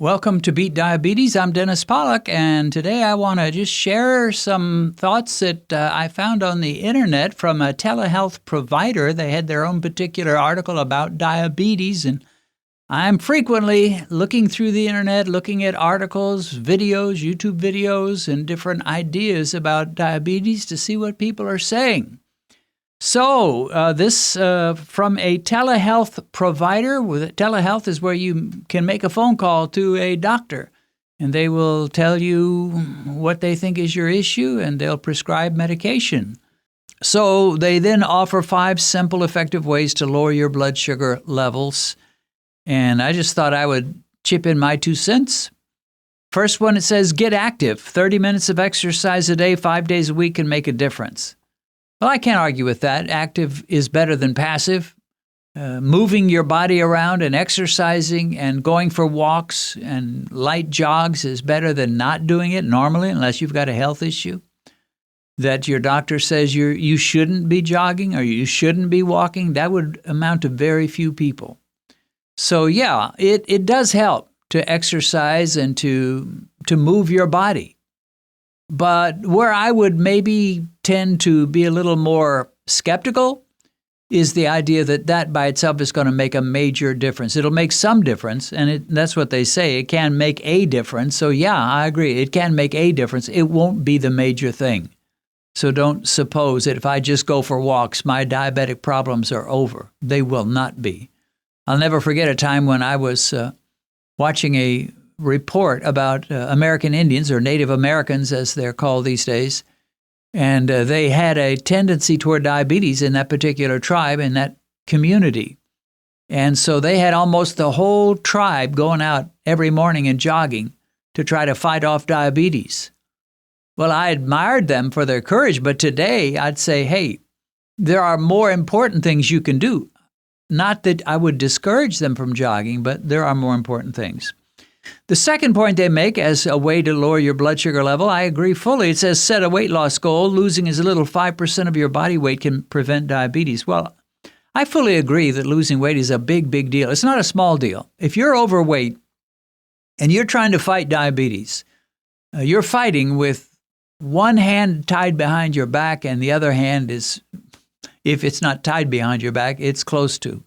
Welcome to Beat Diabetes. I'm Dennis Pollock, and today I want to just share some thoughts that I found on the internet from a telehealth provider. They had their own particular article about diabetes, and I'm frequently looking through the internet, looking at articles, videos, YouTube videos, and different ideas about diabetes to see what people are saying. So this from a telehealth provider. Telehealth is where you can make a phone call to a doctor, and they will tell you what they think is your issue, and they'll prescribe medication. So they then offer 5 simple, effective ways to lower your blood sugar levels. And I just thought I would chip in my 2 cents. First one, it says, get active. 30 minutes of exercise a day, 5 days a week can make a difference. Well, I can't argue with that. Active is better than passive. Moving your body around and exercising and going for walks and light jogs is better than not doing it normally, unless you've got a health issue that your doctor says you shouldn't be jogging or you shouldn't be walking. That would amount to very few people. So yeah, it does help to exercise and to move your body. But where I would maybe tend to be a little more skeptical is the idea that by itself is going to make a major difference. It'll make some difference, and that's what they say. It can make a difference. So yeah, I agree. It can make a difference. It won't be the major thing. So don't suppose that if I just go for walks, my diabetic problems are over. They will not be. I'll never forget a time when I was watching a report about American Indians, or Native Americans as they're called these days, and they had a tendency toward diabetes in that particular tribe, in that community. And so they had almost the whole tribe going out every morning and jogging to try to fight off diabetes. Well, I admired them for their courage, but today I'd say, hey, there are more important things you can do. Not that I would discourage them from jogging, but there are more important things. The second point they make as a way to lower your blood sugar level, I agree fully. It says set a weight loss goal. Losing as little 5% of your body weight can prevent diabetes. Well, I fully agree that losing weight is a big, big deal. It's not a small deal. If you're overweight and you're trying to fight diabetes, you're fighting with one hand tied behind your back, and the other hand is, if it's not tied behind your back, it's close to.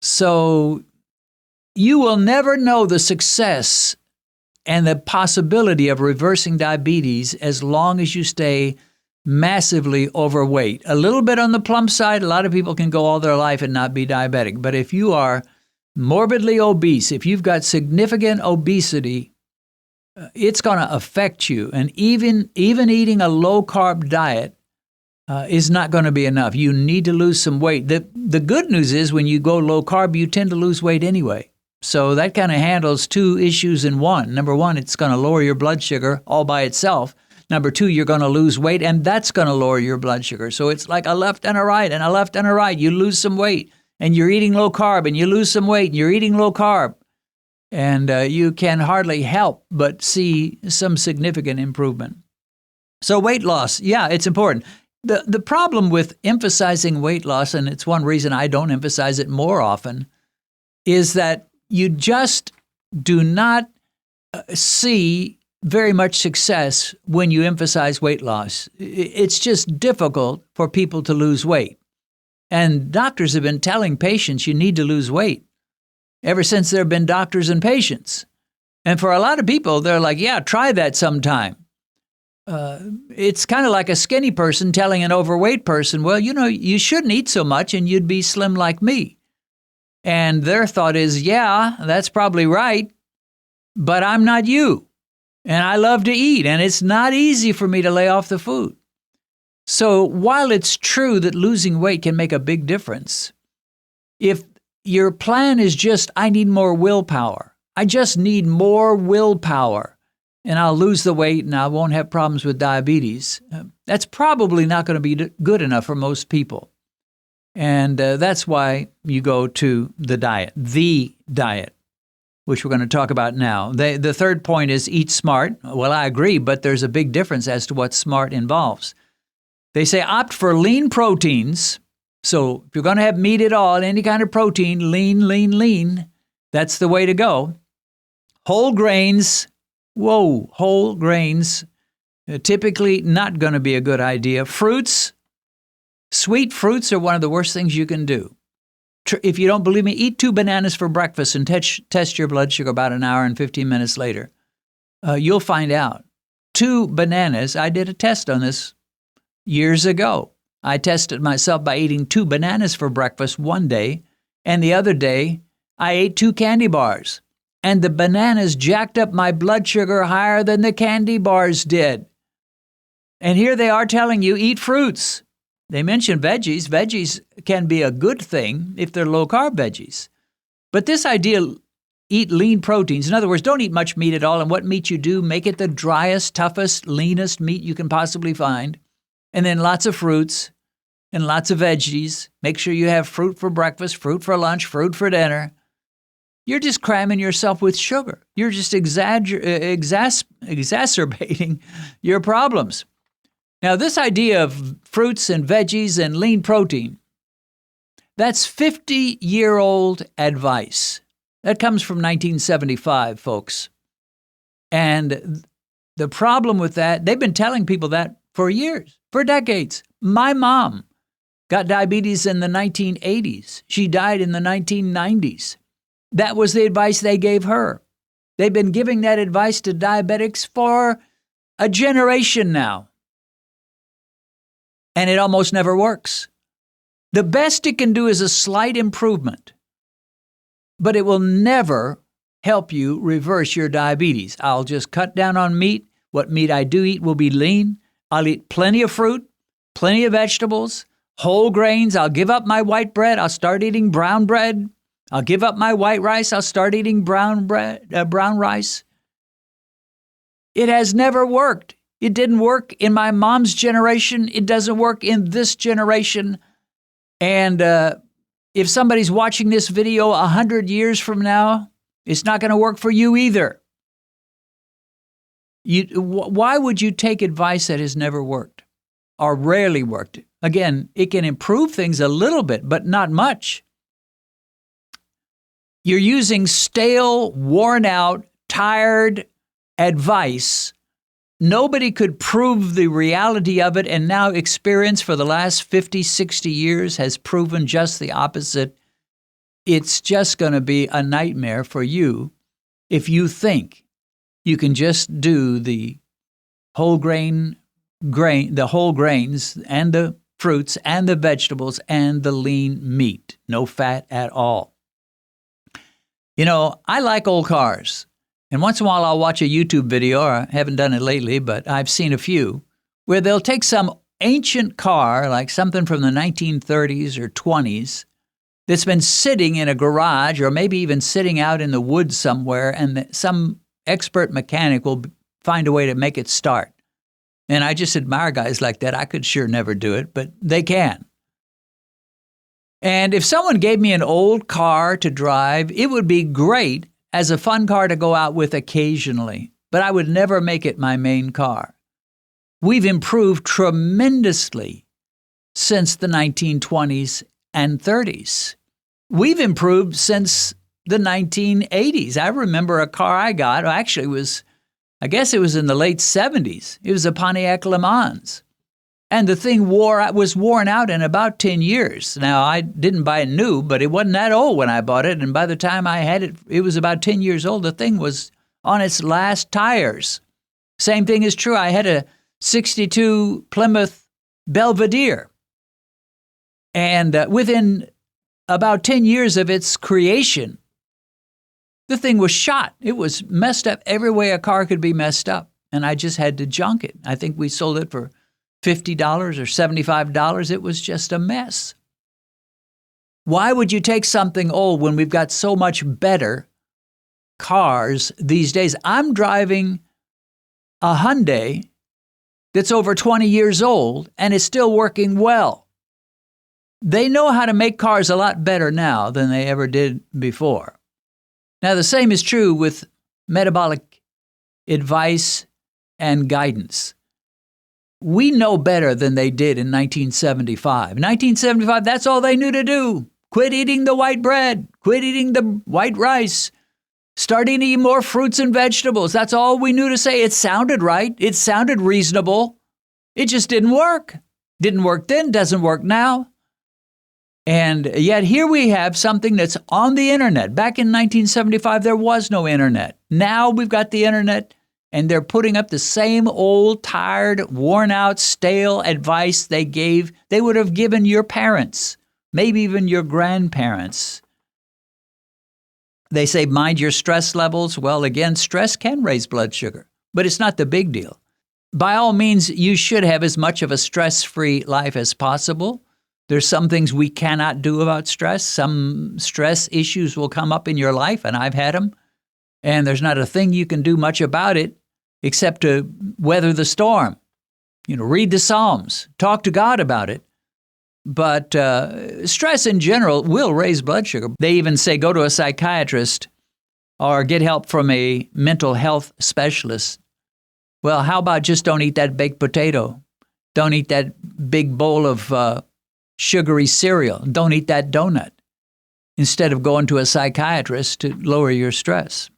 So you will never know the success and the possibility of reversing diabetes as long as you stay massively overweight. A little bit on the plump side, a lot of people can go all their life and not be diabetic. But if you are morbidly obese, if you've got significant obesity, it's going to affect you. And even eating a low-carb diet is not going to be enough. You need to lose some weight. The good news is when you go low-carb, you tend to lose weight anyway. So that kind of handles 2 issues in one. Number 1, it's going to lower your blood sugar all by itself. Number 2, you're going to lose weight, and that's going to lower your blood sugar. So it's like a left and a right, and a left and a right. You lose some weight, and you're eating low carb, and you lose some weight, and you're eating low carb. And you can hardly help but see some significant improvement. So weight loss, yeah, it's important. The problem with emphasizing weight loss, and it's one reason I don't emphasize it more often, is that you just do not see very much success when you emphasize weight loss. It's just difficult for people to lose weight. And doctors have been telling patients you need to lose weight ever since there have been doctors and patients. And for a lot of people, they're like, yeah, try that sometime. It's kind of like a skinny person telling an overweight person, well, you shouldn't eat so much and you'd be slim like me. And their thought is, yeah, that's probably right, but I'm not you. And I love to eat, and it's not easy for me to lay off the food. So while it's true that losing weight can make a big difference, if your plan is just, I need more willpower, I just need more willpower, and I'll lose the weight and I won't have problems with diabetes, that's probably not going to be good enough for most people. And that's why you go to the diet, which we're going to talk about now. The third point is eat smart. Well, I agree, but there's a big difference as to what smart involves. They say opt for lean proteins. So if you're going to have meat at all, any kind of protein, lean, that's the way to go. Whole grains, whole grains, typically not going to be a good idea. Fruits, sweet fruits are one of the worst things you can do. If you don't believe me, eat 2 bananas for breakfast and test your blood sugar about an hour and 15 minutes later. You'll find out. 2 bananas, I did a test on this years ago. I tested myself by eating 2 bananas for breakfast one day, and the other day I ate 2 candy bars. And the bananas jacked up my blood sugar higher than the candy bars did. And here they are telling you, eat fruits. They mention veggies. Veggies can be a good thing if they're low-carb veggies. But this idea, eat lean proteins. In other words, don't eat much meat at all. And what meat you do, make it the driest, toughest, leanest meat you can possibly find. And then lots of fruits and lots of veggies. Make sure you have fruit for breakfast, fruit for lunch, fruit for dinner. You're just cramming yourself with sugar. You're just exacerbating your problems. Now, this idea of fruits and veggies and lean protein, that's 50-year-old advice. That comes from 1975, folks. And the problem with that, they've been telling people that for years, for decades. My mom got diabetes in the 1980s. She died in the 1990s. That was the advice they gave her. They've been giving that advice to diabetics for a generation now. And it almost never works. The best it can do is a slight improvement, but it will never help you reverse your diabetes. I'll just cut down on meat. What meat I do eat will be lean. I'll eat plenty of fruit, plenty of vegetables, whole grains. I'll give up my white bread. I'll start eating brown bread. I'll give up my white rice. I'll start eating brown rice. It has never worked. It didn't work in my mom's generation. It doesn't work in this generation. And if somebody's watching this video 100 years from now, it's not going to work for you either. Why would you take advice that has never worked or rarely worked? Again, it can improve things a little bit, but not much. You're using stale, worn out, tired advice. Nobody could prove the reality of it, and now experience for the last 50, 60 years has proven just the opposite. It's just going to be a nightmare for you if you think you can just do the whole grains and the fruits and the vegetables and the lean meat. No fat at all. You know, I like old cars. And once in a while, I'll watch a YouTube video, or I haven't done it lately, but I've seen a few, where they'll take some ancient car, like something from the 1930s or 20s, that's been sitting in a garage or maybe even sitting out in the woods somewhere, and some expert mechanic will find a way to make it start. And I just admire guys like that. I could sure never do it, but they can. And if someone gave me an old car to drive, it would be great as a fun car to go out with occasionally, but I would never make it my main car. We've improved tremendously since the 1920s and 30s. We've improved since the 1980s. I remember a car I got, actually I guess it was in the late 70s. It was a Pontiac Le Mans. And the thing was worn out in about 10 years. Now, I didn't buy it new, but it wasn't that old when I bought it. And by the time I had it, it was about 10 years old. The thing was on its last tires. Same thing is true. I had a 62 Plymouth Belvedere. And within about 10 years of its creation, the thing was shot. It was messed up every way a car could be messed up. And I just had to junk it. I think we sold it for $50 or $75. It was just a mess. Why would you take something old when we've got so much better cars these days? I'm driving a Hyundai that's over 20 years old and is still working well. They know how to make cars a lot better now than they ever did before. Now, the same is true with metabolic advice and guidance. We know better than they did in 1975. 1975, that's all they knew to do. Quit eating the white bread. Quit eating the white rice. Start eating more fruits and vegetables. That's all we knew to say. It sounded right. It sounded reasonable. It just didn't work. Didn't work then, doesn't work now. And yet here we have something that's on the internet. Back in 1975, there was no internet. Now we've got the internet, and they're putting up the same old, tired, worn-out, stale advice they would have given your parents, maybe even your grandparents. They say, mind your stress levels. Well, again, stress can raise blood sugar, but it's not the big deal. By all means, you should have as much of a stress-free life as possible. There's some things we cannot do about stress. Some stress issues will come up in your life, and I've had them. And there's not a thing you can do much about it except to weather the storm. Read the Psalms, talk to God about it. But stress in general will raise blood sugar. They even say go to a psychiatrist or get help from a mental health specialist. Well, how about just don't eat that baked potato? Don't eat that big bowl of sugary cereal. Don't eat that donut instead of going to a psychiatrist to lower your stress.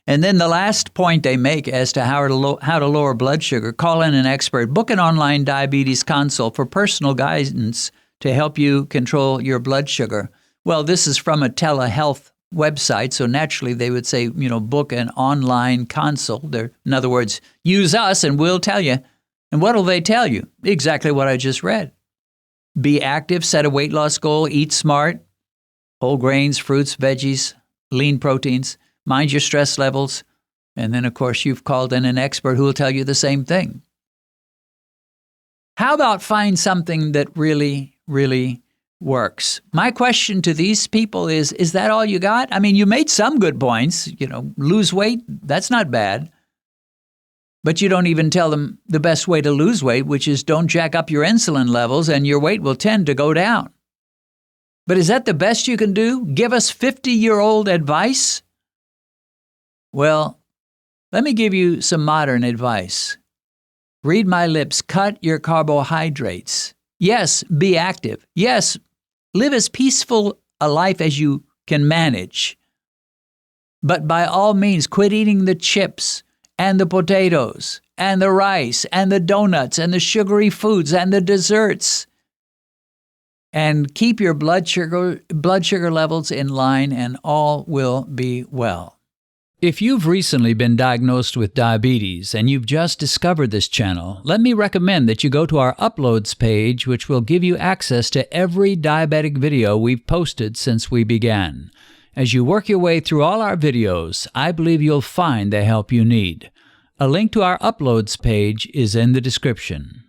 And then the last point they make as to how to lower blood sugar, call in an expert, book an online diabetes consult for personal guidance to help you control your blood sugar. Well, this is from a telehealth website, so naturally they would say, book an online consult. In other words, use us and we'll tell you. And what will they tell you? Exactly what I just read. Be active, set a weight loss goal, eat smart, whole grains, fruits, veggies, lean proteins. Mind your stress levels. And then, of course, you've called in an expert who will tell you the same thing. How about find something that really, really works? My question to these people is that all you got? I mean, you made some good points. Lose weight, that's not bad. But you don't even tell them the best way to lose weight, which is don't jack up your insulin levels and your weight will tend to go down. But is that the best you can do? Give us 50-year-old advice? Well, let me give you some modern advice. Read my lips. Cut your carbohydrates. Yes, be active. Yes, live as peaceful a life as you can manage. But by all means, quit eating the chips and the potatoes and the rice and the donuts and the sugary foods and the desserts. And keep your blood sugar levels in line and all will be well. If you've recently been diagnosed with diabetes and you've just discovered this channel, let me recommend that you go to our Uploads page, which will give you access to every diabetic video we've posted since we began. As you work your way through all our videos, I believe you'll find the help you need. A link to our Uploads page is in the description.